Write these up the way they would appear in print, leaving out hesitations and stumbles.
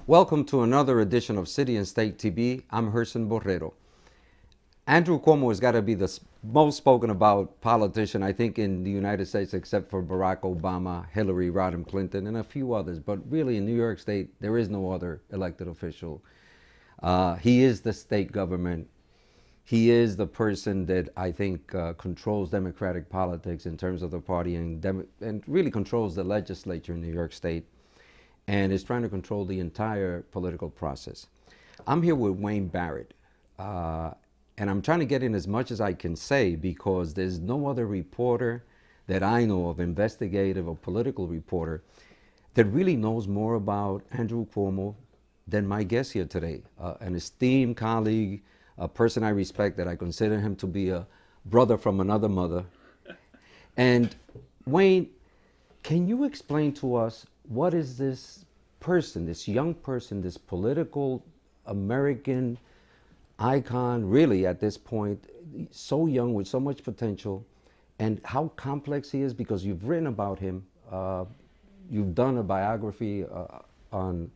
Welcome to another edition of City and State TV. I'm Gerson Borrero. Andrew Cuomo has got to be the most spoken about politician, I think, in the United States, except for Barack Obama, Hillary Rodham Clinton, and a few others. But really, in New York State, there is no other elected official. He is the state government. He is the person that I think controls democratic politics in terms of the party and really controls the legislature in New York State and is trying to control the entire political process. I'm here with Wayne Barrett. And I'm trying to get in as much as I can say because there's no other reporter that I know of, investigative or political reporter, that really knows more about Andrew Cuomo than my guest here today. An esteemed colleague, a person I respect, that I consider him to be a brother from another mother. And Wayne, can you explain to us what is this person, this young person, this political American icon, really at this point, so young with so much potential, and how complex he is? Because you've written about him. You've done a biography on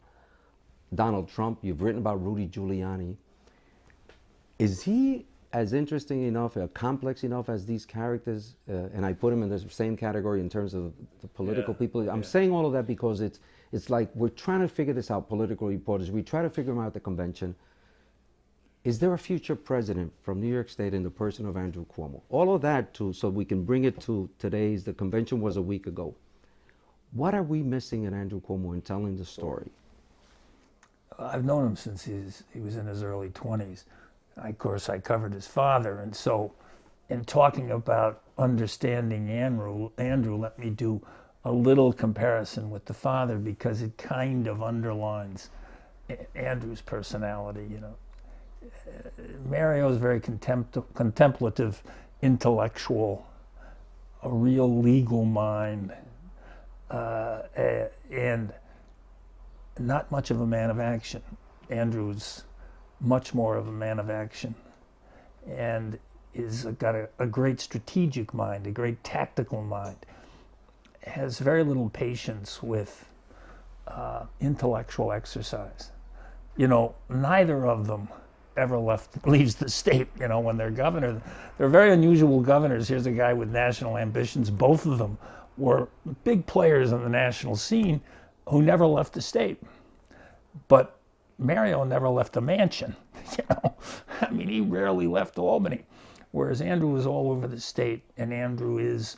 Donald Trump. You've written about Rudy Giuliani. Is he as interesting enough, complex enough as these characters? And I put him in the same category in terms of the political people. I'm saying all of that because it's like we're trying to figure this out, political reporters. We try to figure them out at the convention. Is there a future president from New York State in the person of Andrew Cuomo? All of that so we can bring it to today's, the convention was a week ago. What are we missing in Andrew Cuomo in telling the story? I've known him since he was in his early 20s. Of course, I covered his father, and so in talking about understanding Andrew, let me do a little comparison with the father because it kind of underlines Andrew's personality, you know. Mario is very contemplative, intellectual, a real legal mind, and not much of a man of action. Andrew's much more of a man of action and is got a great strategic mind, a great tactical mind, has very little patience with intellectual exercise. You know, neither of them ever leaves the state, you know, when they're governor. They're very unusual governors. Here's a guy with national ambitions. Both of them were big players on the national scene who never left the state. But Mario never left a mansion, you know. I mean, he rarely left Albany, whereas Andrew was all over the state, and Andrew is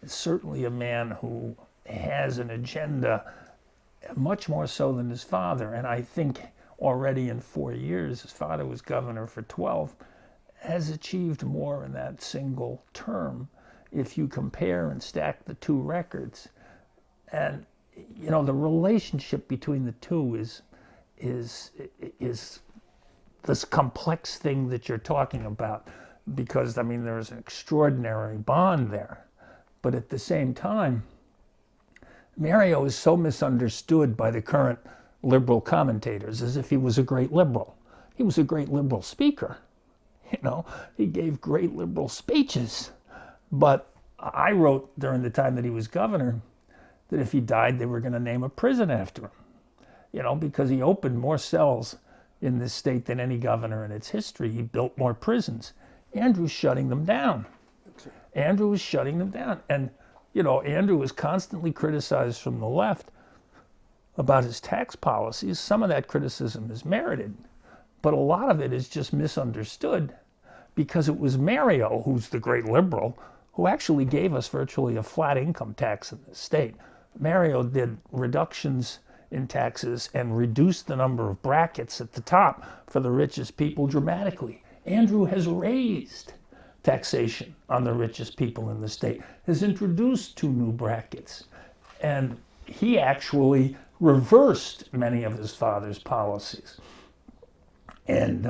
certainly a man who has an agenda, much more so than his father. And I think already in 4 years, his father was governor for 12, has achieved more in that single term if you compare and stack the two records. And, you know, the relationship between the two is this complex thing that you're talking about, because, I mean, there's an extraordinary bond there. But at the same time, Mario is so misunderstood by the current liberal commentators as if he was a great liberal. He was a great liberal speaker. You know, he gave great liberal speeches. But I wrote during the time that he was governor that if he died, they were going to name a prison after him. You know, because he opened more cells in this state than any governor in its history. He built more prisons. Andrew's shutting them down. Andrew was shutting them down. And, you know, Andrew was constantly criticized from the left about his tax policies. Some of that criticism is merited, but a lot of it is just misunderstood because it was Mario, who's the great liberal, who actually gave us virtually a flat income tax in this state. Mario did reductions in taxes and reduced the number of brackets at the top for the richest people dramatically. Andrew has raised taxation on the richest people in the state, has introduced 2 new brackets, and he actually reversed many of his father's policies. And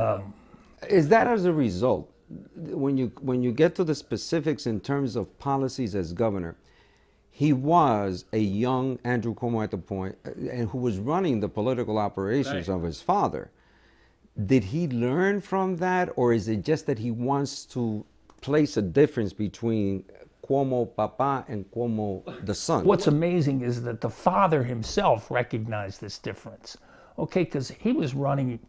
is that as a result, when you get to the specifics in terms of policies as governor, he was a young Andrew Cuomo at the point, and who was running the political operations of his father. Did he learn from that, or is it just that he wants to place a difference between Cuomo Papa and Cuomo the son? What's amazing is that the father himself recognized this difference. Okay, because he was running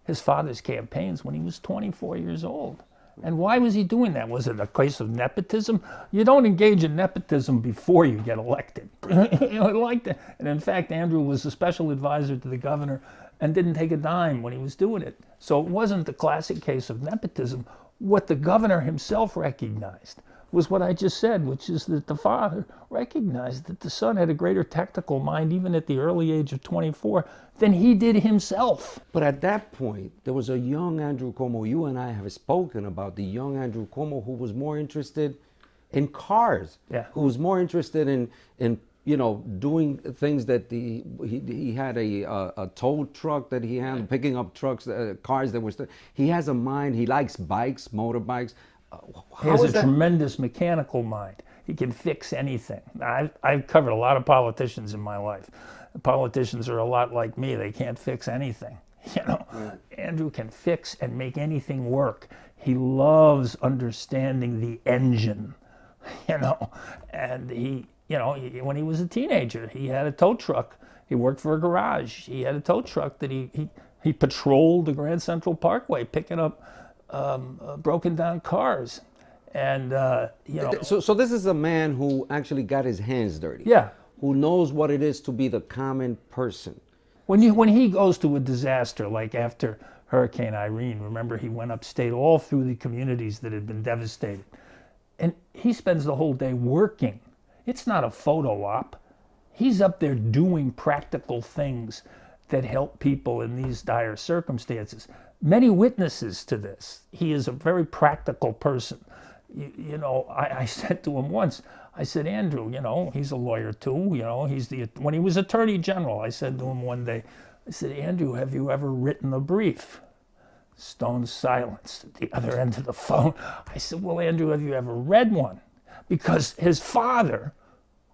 his father's campaigns when he was 24 years old. And why was he doing that? Was it a case of nepotism? You don't engage in nepotism before you get elected. Like that. And in fact, Andrew was a special advisor to the governor and didn't take a dime when he was doing it. So it wasn't the classic case of nepotism. What the governor himself recognized was what I just said, which is that the father recognized that the son had a greater tactical mind, even at the early age of 24, than he did himself. But at that point, there was a young Andrew Cuomo. You and I have spoken about the young Andrew Cuomo who was more interested in cars, who was more interested in doing things that he had a tow truck that he handled, picking up trucks, cars that were. He has a mind. He likes bikes, motorbikes. He has a tremendous mechanical mind. He can fix anything. I've covered a lot of politicians in my life. The politicians are a lot like me. They can't fix anything. Andrew can fix and make anything work. He loves understanding the engine, and when he was a teenager, he had a tow truck. He worked for a garage. He had a tow truck that he patrolled the Grand Central Parkway, picking up broken down cars. And so this is a man who actually got his hands dirty. Yeah. Who knows what it is to be the common person. When he goes to a disaster like after Hurricane Irene, remember he went upstate all through the communities that had been devastated, and he spends the whole day working. It's not a photo op. He's up there doing practical things that help people in these dire circumstances. Many witnesses to this. He is a very practical person. I said to him once, I said, Andrew, he's a lawyer too. When he was Attorney General, I said to him one day, I said, Andrew, have you ever written a brief? Stone silence at the other end of the phone. I said, well, Andrew, have you ever read one? Because his father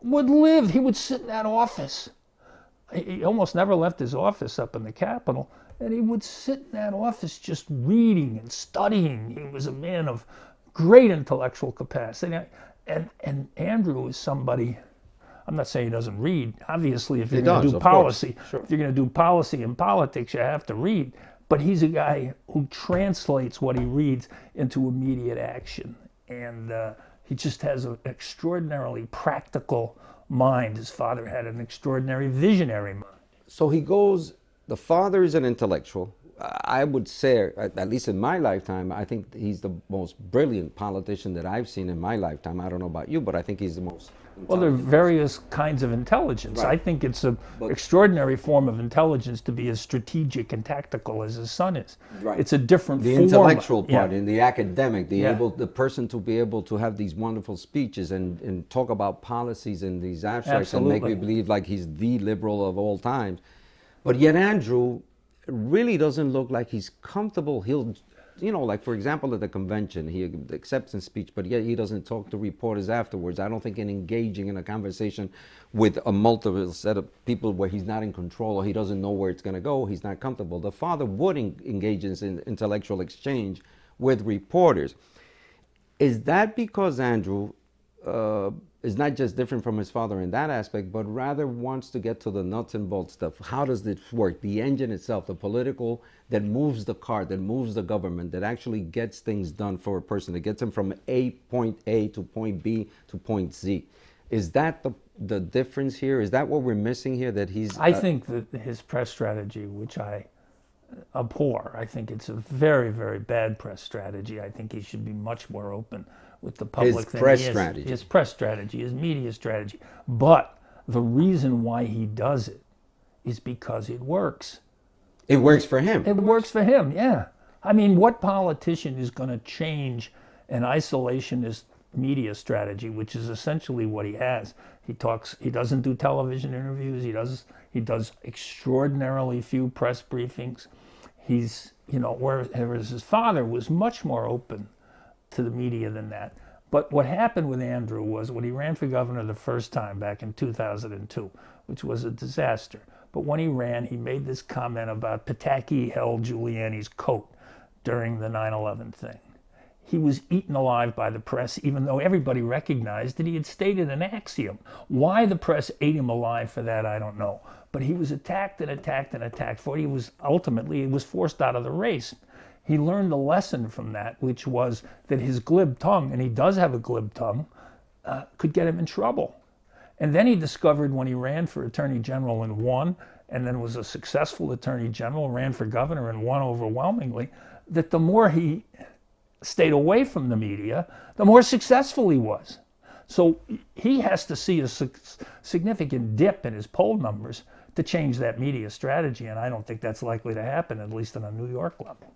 he would sit in that office. He almost never left his office up in the Capitol, and he would sit in that office just reading and studying. He was a man of great intellectual capacity. And Andrew is somebody, I'm not saying he doesn't read. Obviously, if you're going to do policy, if you're going to do policy and politics, you have to read. But he's a guy who translates what he reads into immediate action. And he just has an extraordinarily practical mind. His father had an extraordinary visionary mind. So the father is an intellectual. I would say, at least in my lifetime, I think he's the most brilliant politician that I've seen in my lifetime. I don't know about you, but I think he's the most Well, there are various kinds of intelligence. Right. I think it's an extraordinary form of intelligence to be as strategic and tactical as his son is. Right. It's a different form. The intellectual part, in the academic, the person to be able to have these wonderful speeches and talk about policies in these abstracts and make me believe like he's the liberal of all times. But yet Andrew really doesn't look like he's comfortable. He'll, like for example at the convention, he accepts in speech, but yet he doesn't talk to reporters afterwards. I don't think in engaging in a conversation with a multiple set of people where he's not in control or he doesn't know where it's going to go, he's not comfortable. The father would engage in intellectual exchange with reporters. Is that because Andrew is not just different from his father in that aspect, but rather wants to get to the nuts and bolts stuff? How does it work? The engine itself, the political, that moves the car, that moves the government, that actually gets things done for a person, that gets him from point A to point B to point Z. Is that the difference here? Is that what we're missing here? That he's... I think that his press strategy, which I abhor, I think it's a very, very bad press strategy. I think he should be much more open with the public than he is. His press strategy, his media strategy. But the reason why he does it is because it works. It works for him. It works for him, yeah. I mean, what politician is going to change an isolationist media strategy, which is essentially what he has? He doesn't do television interviews. He does extraordinarily few press briefings. He's, whereas his father was much more open to the media than that. But what happened with Andrew was when he ran for governor the first time back in 2002, which was a disaster. But when he ran, he made this comment about Pataki held Giuliani's coat during the 9/11 thing. he was eaten alive by the press, even though everybody recognized that he had stated an axiom. Why the press ate him alive for that, I don't know. But he was attacked and attacked and attacked for it. He was forced out of the race. He learned a lesson from that, which was that his glib tongue, and he does have a glib tongue, could get him in trouble. And then he discovered when he ran for attorney general and won, and then was a successful attorney general, ran for governor and won overwhelmingly, that the more he stayed away from the media, the more successful he was. So he has to see a significant dip in his poll numbers to change that media strategy, and I don't think that's likely to happen, at least on a New York level.